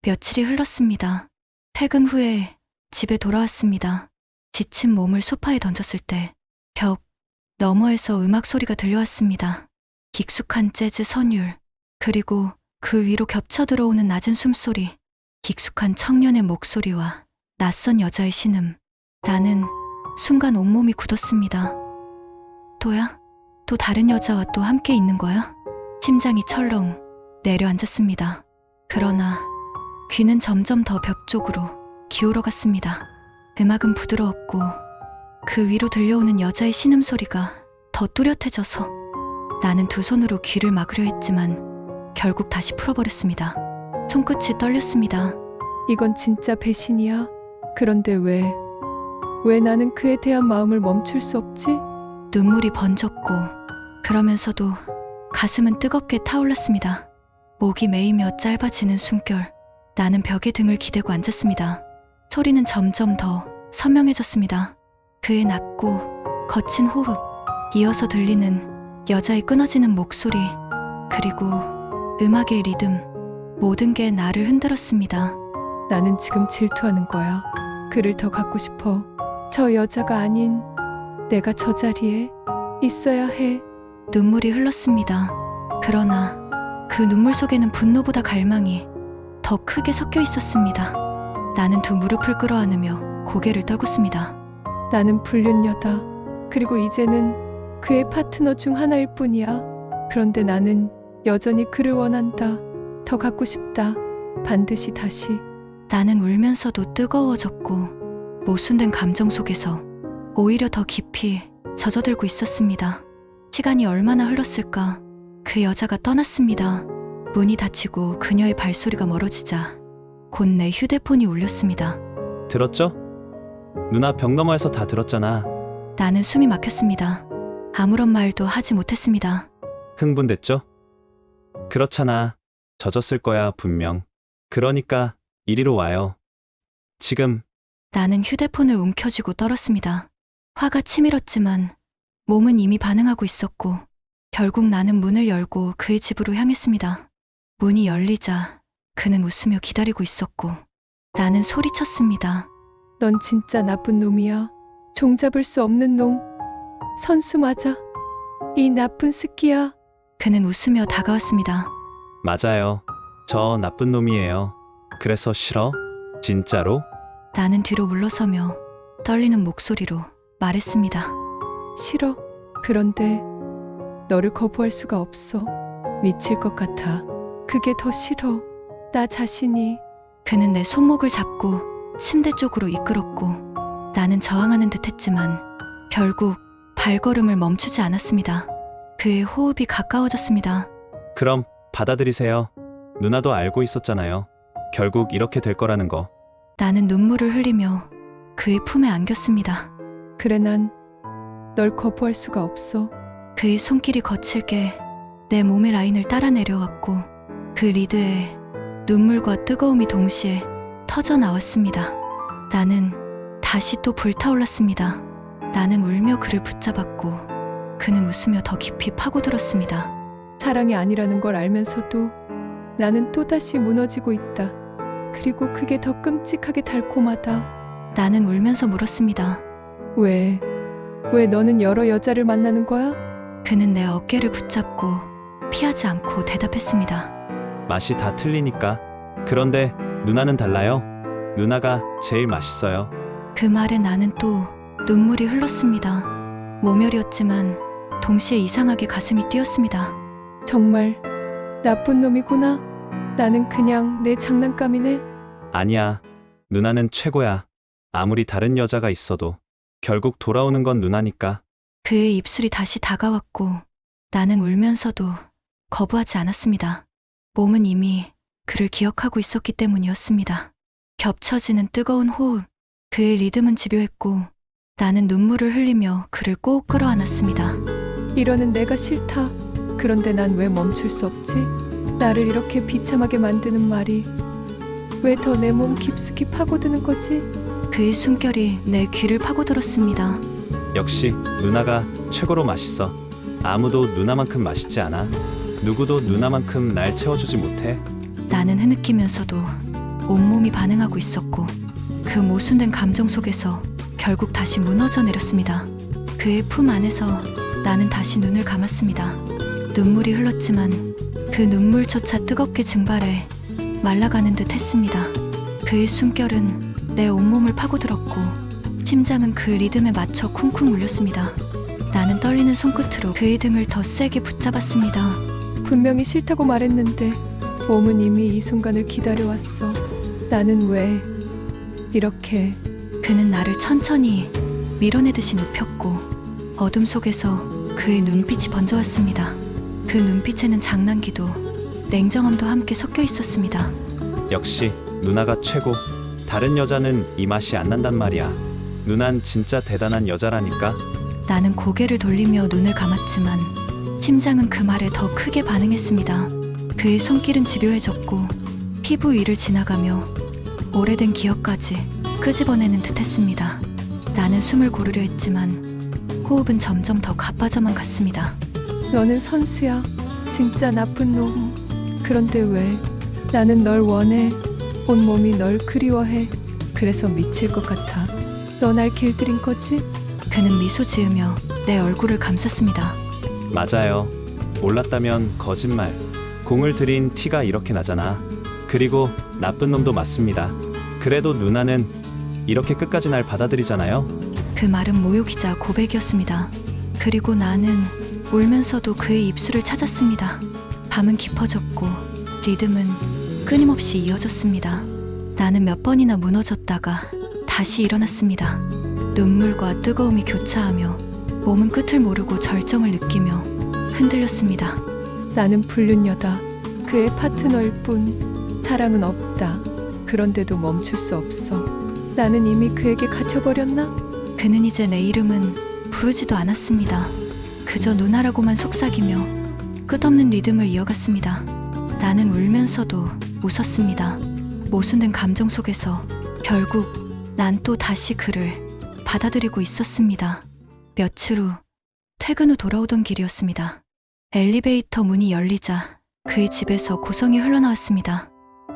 며칠이 흘렀습니다. 퇴근 후에 집에 돌아왔습니다. 지친 몸을 소파에 던졌을 때 벽 너머에서 음악 소리가 들려왔습니다. 익숙한 재즈 선율, 그리고 그 위로 겹쳐 들어오는 낮은 숨소리, 익숙한 청년의 목소리와 낯선 여자의 신음. 나는 순간 온몸이 굳었습니다. 또야? 또 다른 여자와 또 함께 있는 거야? 심장이 철렁 내려앉았습니다. 그러나 귀는 점점 더 벽 쪽으로 기울어 갔습니다. 음악은 부드러웠고 그 위로 들려오는 여자의 신음소리가 더 뚜렷해져서 나는 두 손으로 귀를 막으려 했지만 결국 다시 풀어버렸습니다. 손끝이 떨렸습니다. 이건 진짜 배신이야. 그런데 왜 나는 그에 대한 마음을 멈출 수 없지? 눈물이 번졌고 그러면서도 가슴은 뜨겁게 타올랐습니다. 목이 메이며 짧아지는 숨결. 나는 벽에 등을 기대고 앉았습니다. 소리는 점점 더 선명해졌습니다. 그의 낮고 거친 호흡, 이어서 들리는 여자의 끊어지는 목소리, 그리고 음악의 리듬, 모든 게 나를 흔들었습니다. 나는 지금 질투하는 거야. 그를 더 갖고 싶어. 저 여자가 아닌 내가 저 자리에 있어야 해. 눈물이 흘렀습니다. 그러나 그 눈물 속에는 분노보다 갈망이 더 크게 섞여 있었습니다. 나는 두 무릎을 끌어안으며 고개를 떨궜습니다. 나는 불륜녀다. 그리고 이제는 그의 파트너 중 하나일 뿐이야. 그런데 나는 여전히 그를 원한다. 더 갖고 싶다. 반드시 다시. 나는 울면서도 뜨거워졌고 모순된 감정 속에서 오히려 더 깊이 젖어들고 있었습니다. 시간이 얼마나 흘렀을까? 그 여자가 떠났습니다. 문이 닫히고 그녀의 발소리가 멀어지자 곧 내 휴대폰이 울렸습니다. 들었죠? 누나 벽 너머에서 다 들었잖아. 나는 숨이 막혔습니다. 아무런 말도 하지 못했습니다. 흥분됐죠? 그렇잖아. 젖었을 거야, 분명. 그러니까 이리로 와요. 지금. 나는 휴대폰을 움켜쥐고 떨었습니다. 화가 치밀었지만 몸은 이미 반응하고 있었고 결국 나는 문을 열고 그의 집으로 향했습니다. 문이 열리자 그는 웃으며 기다리고 있었고 나는 소리쳤습니다. 넌 진짜 나쁜 놈이야. 종잡을 수 없는 놈. 선수 맞아. 이 나쁜 스키야. 그는 웃으며 다가왔습니다. 맞아요. 저 나쁜 놈이에요. 그래서 싫어? 진짜로? 나는 뒤로 물러서며 떨리는 목소리로 말했습니다. 싫어. 그런데 너를 거부할 수가 없어. 미칠 것 같아. 그게 더 싫어. 나 자신이. 그는 내 손목을 잡고 침대 쪽으로 이끌었고 나는 저항하는 듯했지만 결국 발걸음을 멈추지 않았습니다. 그의 호흡이 가까워졌습니다. 그럼 받아들이세요. 누나도 알고 있었잖아요. 결국 이렇게 될 거라는 거. 나는 눈물을 흘리며 그의 품에 안겼습니다. 그래 난 널 거부할 수가 없어. 그의 손길이 거칠게 내 몸의 라인을 따라 내려왔고 그 리드에 눈물과 뜨거움이 동시에 터져 나왔습니다. 나는 다시 또 불타올랐습니다. 나는 울며 그를 붙잡았고 그는 웃으며 더 깊이 파고들었습니다. 사랑이 아니라는 걸 알면서도 나는 또다시 무너지고 있다. 그리고 그게 더 끔찍하게 달콤하다. 나는 울면서 물었습니다. 왜 너는 여러 여자를 만나는 거야? 그는 내 어깨를 붙잡고 피하지 않고 대답했습니다. 맛이 다 틀리니까. 그런데 누나는 달라요. 누나가 제일 맛있어요. 그 말에 나는 또 눈물이 흘렀습니다. 모멸이었지만 동시에 이상하게 가슴이 뛰었습니다. 정말 나쁜 놈이구나. 나는 그냥 내 장난감이네. 아니야. 누나는 최고야. 아무리 다른 여자가 있어도 결국 돌아오는 건 누나니까. 그의 입술이 다시 다가왔고 나는 울면서도 거부하지 않았습니다. 몸은 이미 그를 기억하고 있었기 때문이었습니다. 겹쳐지는 뜨거운 호흡, 그의 리듬은 집요했고 나는 눈물을 흘리며 그를 꼭 끌어안았습니다. 이러는 내가 싫다. 그런데 난 왜 멈출 수 없지? 나를 이렇게 비참하게 만드는 말이 왜 더 내 몸 깊숙이 파고드는 거지? 그의 숨결이 내 귀를 파고들었습니다. 역시 누나가 최고로 맛있어. 아무도 누나만큼 맛있지 않아. 누구도 누나만큼 날 채워주지 못해. 나는 흐느끼면서도 온몸이 반응하고 있었고 그 모순된 감정 속에서 결국 다시 무너져 내렸습니다. 그의 품 안에서 나는 다시 눈을 감았습니다. 눈물이 흘렀지만 그 눈물조차 뜨겁게 증발해 말라가는 듯 했습니다. 그의 숨결은 내 온몸을 파고들었고 심장은 그 리듬에 맞춰 쿵쿵 울렸습니다. 나는 떨리는 손끝으로 그의 등을 더 세게 붙잡았습니다. 분명히 싫다고 말했는데 몸은 이미 이 순간을 기다려왔어. 나는 왜 이렇게 그는 나를 천천히 밀어내듯이 눕혔고 어둠 속에서 그의 눈빛이 번져왔습니다. 그 눈빛에는 장난기도 냉정함도 함께 섞여 있었습니다. 역시 누나가 최고. 다른 여자는 이 맛이 안 난단 말이야. 누난 진짜 대단한 여자라니까. 나는 고개를 돌리며 눈을 감았지만 심장은 그 말에 더 크게 반응했습니다. 그의 손길은 집요해졌고 피부 위를 지나가며 오래된 기억까지 끄집어내는 듯했습니다. 나는 숨을 고르려 했지만 호흡은 점점 더 가빠져만 갔습니다. 너는 선수야. 진짜 나쁜 놈. 그런데 왜 나는 널 원해. 온몸이 널 그리워해. 그래서 미칠 것 같아. 너 날 길들인 거지? 그는 미소 지으며 내 얼굴을 감쌌습니다. 맞아요. 몰랐다면 거짓말. 공을 들인 티가 이렇게 나잖아. 그리고 나쁜 놈도 맞습니다. 그래도 누나는 이렇게 끝까지 날 받아들이잖아요. 그 말은 모욕이자 고백이었습니다. 그리고 나는 울면서도 그의 입술을 찾았습니다. 밤은 깊어졌고 리듬은 끊임없이 이어졌습니다. 나는 몇 번이나 무너졌다가 다시 일어났습니다. 눈물과 뜨거움이 교차하며 몸은 끝을 모르고 절정을 느끼며 흔들렸습니다. 나는 불륜녀다. 그의 파트너일 뿐. 사랑은 없다. 그런데도 멈출 수 없어. 나는 이미 그에게 갇혀버렸나? 그는 이제 내 이름은 부르지도 않았습니다. 그저 누나라고만 속삭이며 끝없는 리듬을 이어갔습니다. 나는 울면서도 웃었습니다. 모순된 감정 속에서 결국 난 또 다시 그를 받아들이고 있었습니다. 며칠 후 퇴근 후 돌아오던 길이었습니다. 엘리베이터 문이 열리자 그의 집에서 고성이 흘러나왔습니다.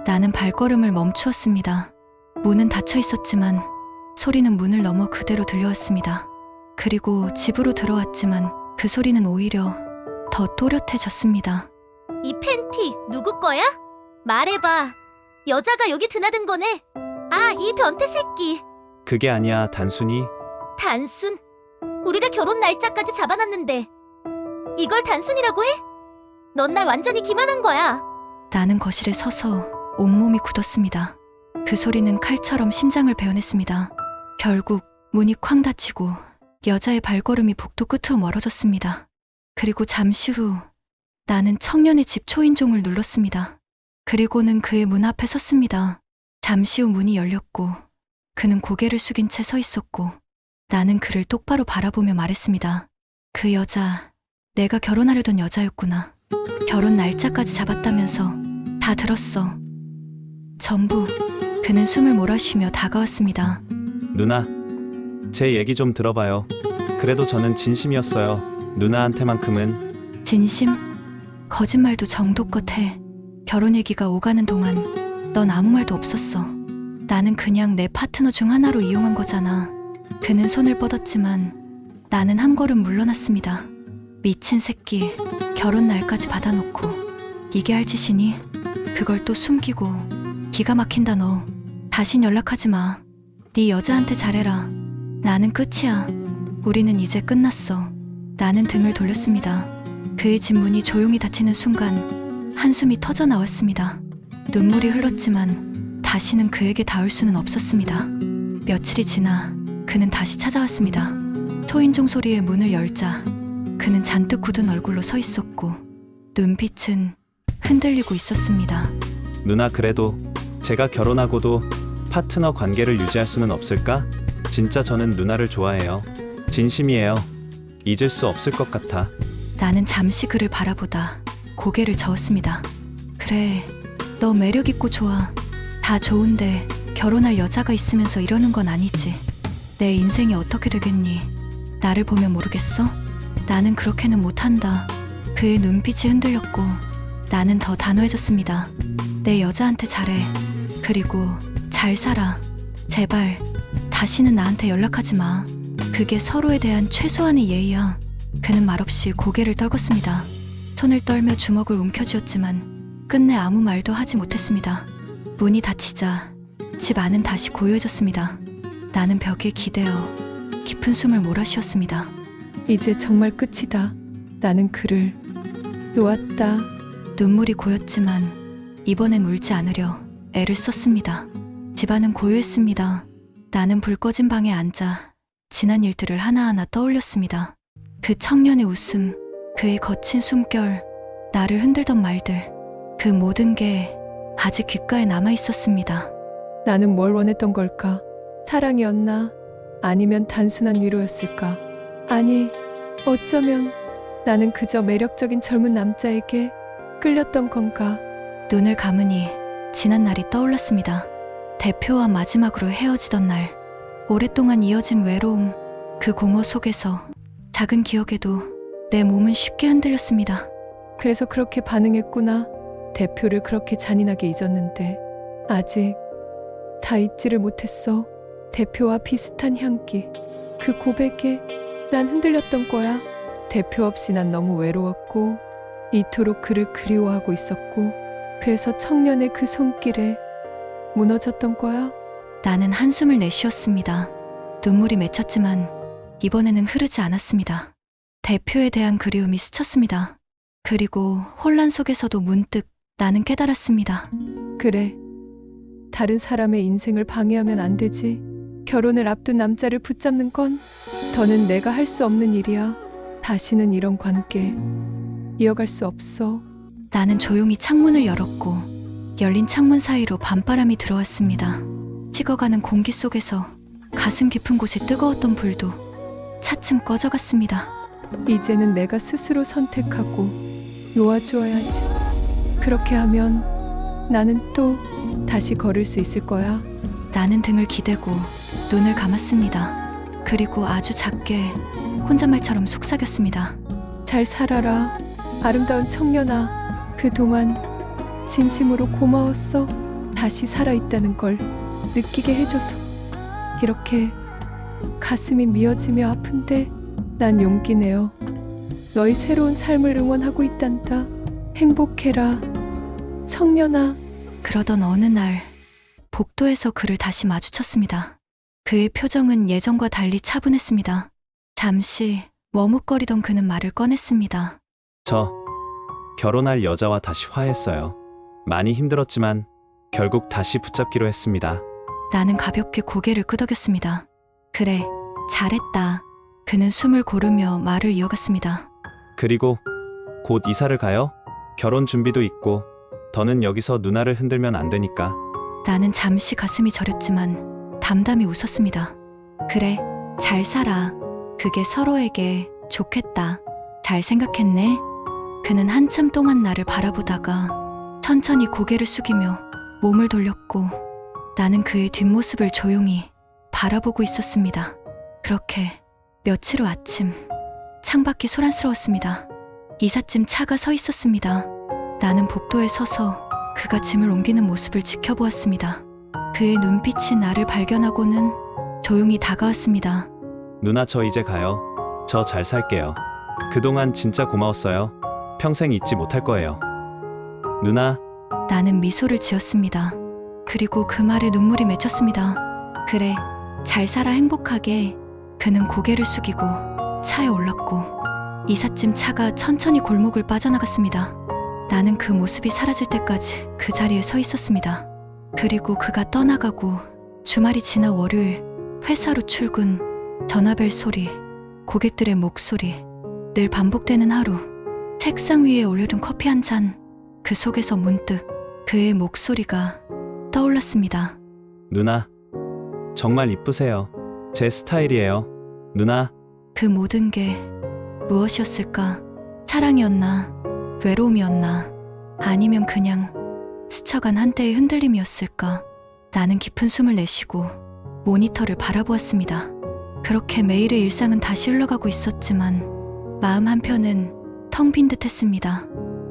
나는 발걸음을 멈추었습니다. 문은 닫혀 있었지만 소리는 문을 넘어 그대로 들려왔습니다. 그리고 집으로 들어왔지만 그 소리는 오히려 더 또렷해졌습니다. 이 팬티 누구 거야? 말해봐. 여자가 여기 드나든 거네. 아, 이 변태 새끼. 그게 아니야. 단순히 단순? 우리가 결혼 날짜까지 잡아놨는데 이걸 단순이라고 해? 넌 날 완전히 기만한 거야. 나는 거실에 서서 온몸이 굳었습니다. 그 소리는 칼처럼 심장을 베어냈습니다. 결국 문이 쾅 닫히고 여자의 발걸음이 복도 끝으로 멀어졌습니다. 그리고 잠시 후 나는 청년의 집 초인종을 눌렀습니다. 그리고는 그의 문 앞에 섰습니다. 잠시 후 문이 열렸고 그는 고개를 숙인 채 서 있었고 나는 그를 똑바로 바라보며 말했습니다. 그 여자, 내가 결혼하려던 여자였구나. 결혼 날짜까지 잡았다면서 다 들었어. 전부. 그는 숨을 몰아쉬며 다가왔습니다. 누나, 제 얘기 좀 들어봐요. 그래도 저는 진심이었어요. 누나한테만큼은. 진심? 거짓말도 정도껏 해. 결혼 얘기가 오가는 동안 넌 아무 말도 없었어. 나는 그냥 내 파트너 중 하나로 이용한 거잖아. 그는 손을 뻗었지만 나는 한 걸음 물러났습니다. 미친 새끼, 결혼 날까지 받아놓고 이게 할 짓이니? 그걸 또 숨기고. 기가 막힌다 너. 다신 연락하지 마. 네 여자한테 잘해라. 나는 끝이야. 우리는 이제 끝났어. 나는 등을 돌렸습니다. 그의 집 문이 조용히 닫히는 순간 한숨이 터져 나왔습니다. 눈물이 흘렀지만 다시는 그에게 닿을 수는 없었습니다. 며칠이 지나 그는 다시 찾아왔습니다. 초인종 소리에 문을 열자 그는 잔뜩 굳은 얼굴로 서 있었고 눈빛은 흔들리고 있었습니다. 누나, 그래도 제가 결혼하고도 파트너 관계를 유지할 수는 없을까? 진짜 저는 누나를 좋아해요. 진심이에요. 잊을 수 없을 것 같아. 나는 잠시 그를 바라보다 고개를 저었습니다. 그래, 너 매력있고 좋아. 다 좋은데 결혼할 여자가 있으면서 이러는 건 아니지. 내 인생이 어떻게 되겠니? 나를 보면 모르겠어? 나는 그렇게는 못한다. 그의 눈빛이 흔들렸고 나는 더 단호해졌습니다. 내 여자한테 잘해. 그리고 잘 살아. 제발 다시는 나한테 연락하지 마. 그게 서로에 대한 최소한의 예의야. 그는 말없이 고개를 떨궜습니다. 손을 떨며 주먹을 움켜쥐었지만 끝내 아무 말도 하지 못했습니다. 문이 닫히자 집 안은 다시 고요해졌습니다. 나는 벽에 기대어 깊은 숨을 몰아쉬었습니다. 이제 정말 끝이다. 나는 그를 놓았다. 눈물이 고였지만 이번엔 울지 않으려 애를 썼습니다. 집안은 고요했습니다. 나는 불 꺼진 방에 앉아 지난 일들을 하나하나 떠올렸습니다. 그 청년의 웃음, 그의 거친 숨결, 나를 흔들던 말들, 그 모든 게 아직 귓가에 남아 있었습니다. 나는 뭘 원했던 걸까? 사랑이었나? 아니면 단순한 위로였을까? 아니, 어쩌면 나는 그저 매력적인 젊은 남자에게 끌렸던 건가? 눈을 감으니 지난 날이 떠올랐습니다. 대표와 마지막으로 헤어지던 날, 오랫동안 이어진 외로움, 그 공허 속에서 작은 기억에도 내 몸은 쉽게 흔들렸습니다. 그래서 그렇게 반응했구나. 대표를 그렇게 잔인하게 잊었는데 아직 다 잊지를 못했어. 대표와 비슷한 향기, 그 고백에 난 흔들렸던 거야. 대표 없이 난 너무 외로웠고 이토록 그를 그리워하고 있었고, 그래서 청년의 그 손길에 무너졌던 거야. 나는 한숨을 내쉬었습니다. 눈물이 맺혔지만 이번에는 흐르지 않았습니다. 대표에 대한 그리움이 스쳤습니다. 그리고 혼란 속에서도 문득 나는 깨달았습니다. 그래, 다른 사람의 인생을 방해하면 안 되지. 결혼을 앞둔 남자를 붙잡는 건 더는 내가 할 수 없는 일이야. 다시는 이런 관계 이어갈 수 없어. 나는 조용히 창문을 열었고 열린 창문 사이로 밤바람이 들어왔습니다. 식어가는 공기 속에서 가슴 깊은 곳에 뜨거웠던 불도 차츰 꺼져갔습니다. 이제는 내가 스스로 선택하고 놓아주어야지. 그렇게 하면 나는 또 다시 걸을 수 있을 거야. 나는 등을 기대고 눈을 감았습니다. 그리고 아주 작게 혼잣말처럼 속삭였습니다. 잘 살아라, 아름다운 청년아. 그동안 진심으로 고마웠어. 다시 살아있다는 걸 느끼게 해줘서. 이렇게 가슴이 미어지며 아픈데 난 용기 내어 너의 새로운 삶을 응원하고 있단다. 행복해라, 청년아. 그러던 어느 날 복도에서 그를 다시 마주쳤습니다. 그의 표정은 예전과 달리 차분했습니다. 잠시 머뭇거리던 그는 말을 꺼냈습니다. 저 결혼할 여자와 다시 화했어요. 많이 힘들었지만 결국 다시 붙잡기로 했습니다. 나는 가볍게 고개를 끄덕였습니다. 그래, 잘했다. 그는 숨을 고르며 말을 이어갔습니다. 그리고 곧 이사를 가요? 결혼 준비도 있고 더는 여기서 누나를 흔들면 안 되니까. 나는 잠시 가슴이 저렸지만 담담히 웃었습니다. 그래, 잘 살아. 그게 서로에게 좋겠다. 잘 생각했네. 그는 한참 동안 나를 바라보다가 천천히 고개를 숙이며 몸을 돌렸고 나는 그의 뒷모습을 조용히 바라보고 있었습니다. 그렇게 며칠 후 아침, 창밖이 소란스러웠습니다. 이삿짐 차가 서 있었습니다. 나는 복도에 서서 그가 짐을 옮기는 모습을 지켜보았습니다. 그의 눈빛이 나를 발견하고는 조용히 다가왔습니다. 누나 저 이제 가요. 저 잘 살게요. 그동안 진짜 고마웠어요. 평생 잊지 못할 거예요. 누나. 나는 미소를 지었습니다. 그리고 그 말에 눈물이 맺혔습니다. 그래, 잘 살아 행복하게. 그는 고개를 숙이고 차에 올랐고 이삿짐 차가 천천히 골목을 빠져나갔습니다. 나는 그 모습이 사라질 때까지 그 자리에 서 있었습니다. 그리고 그가 떠나가고 주말이 지나 월요일, 회사로 출근, 전화벨 소리, 고객들의 목소리, 늘 반복되는 하루. 책상 위에 올려둔 커피 한 잔, 그 속에서 문득 그의 목소리가 떠올랐습니다. 누나, 정말 이쁘세요. 제 스타일이에요. 누나. 그 모든 게 무엇이었을까? 사랑이었나? 외로움이었나? 아니면 그냥 스쳐간 한때의 흔들림이었을까? 나는 깊은 숨을 내쉬고 모니터를 바라보았습니다. 그렇게 매일의 일상은 다시 흘러가고 있었지만 마음 한편은 텅 빈 듯 했습니다.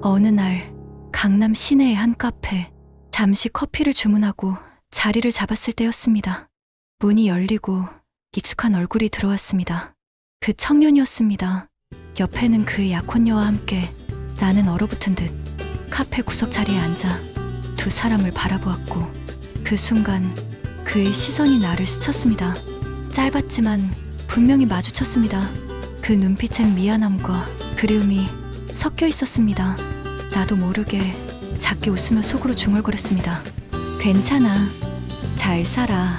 어느 날 강남 시내의 한 카페, 잠시 커피를 주문하고 자리를 잡았을 때였습니다. 문이 열리고 익숙한 얼굴이 들어왔습니다. 그 청년이었습니다. 옆에는 그의 약혼녀와 함께 나는 얼어붙은 듯 카페 구석 자리에 앉아 두 사람을 바라보았고 그 순간 그의 시선이 나를 스쳤습니다. 짧았지만 분명히 마주쳤습니다. 그 눈빛엔 미안함과 그리움이 섞여 있었습니다. 나도 모르게 작게 웃으며 속으로 중얼거렸습니다. 괜찮아. 잘 살아.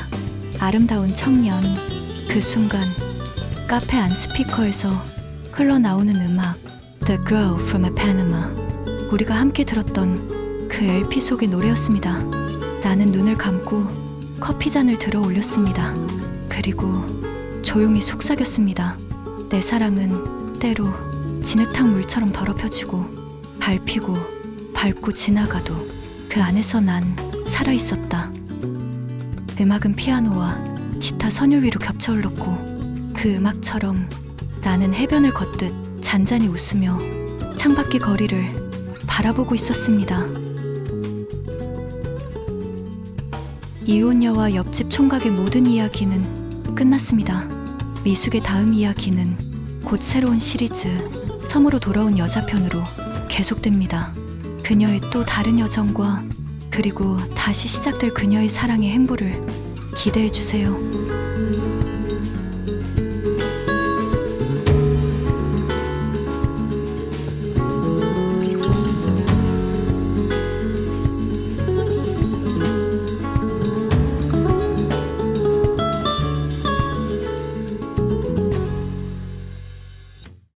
아름다운 청년. 그 순간 카페 안 스피커에서 흘러나오는 음악 The Girl from Ipanema, 우리가 함께 들었던 그 LP 속의 노래였습니다. 나는 눈을 감고 커피잔을 들어 올렸습니다. 그리고 조용히 속삭였습니다. 내 사랑은 때로 진흙탕 물처럼 더럽혀지고 밟히고 밟고 지나가도 그 안에서 난 살아있었다. 음악은 피아노와 기타 선율 위로 겹쳐 흘렀고 그 음악처럼 나는 해변을 걷듯 잔잔히 웃으며 창밖의 거리를 바라보고 있었습니다. 이혼녀와 옆집 총각의 모든 이야기는 끝났습니다. 미숙의 다음 이야기는 곧 새로운 시리즈 섬으로 돌아온 여자 편으로 계속됩니다. 그녀의 또 다른 여정과 그리고 다시 시작될 그녀의 사랑의 행보를 기대해 주세요.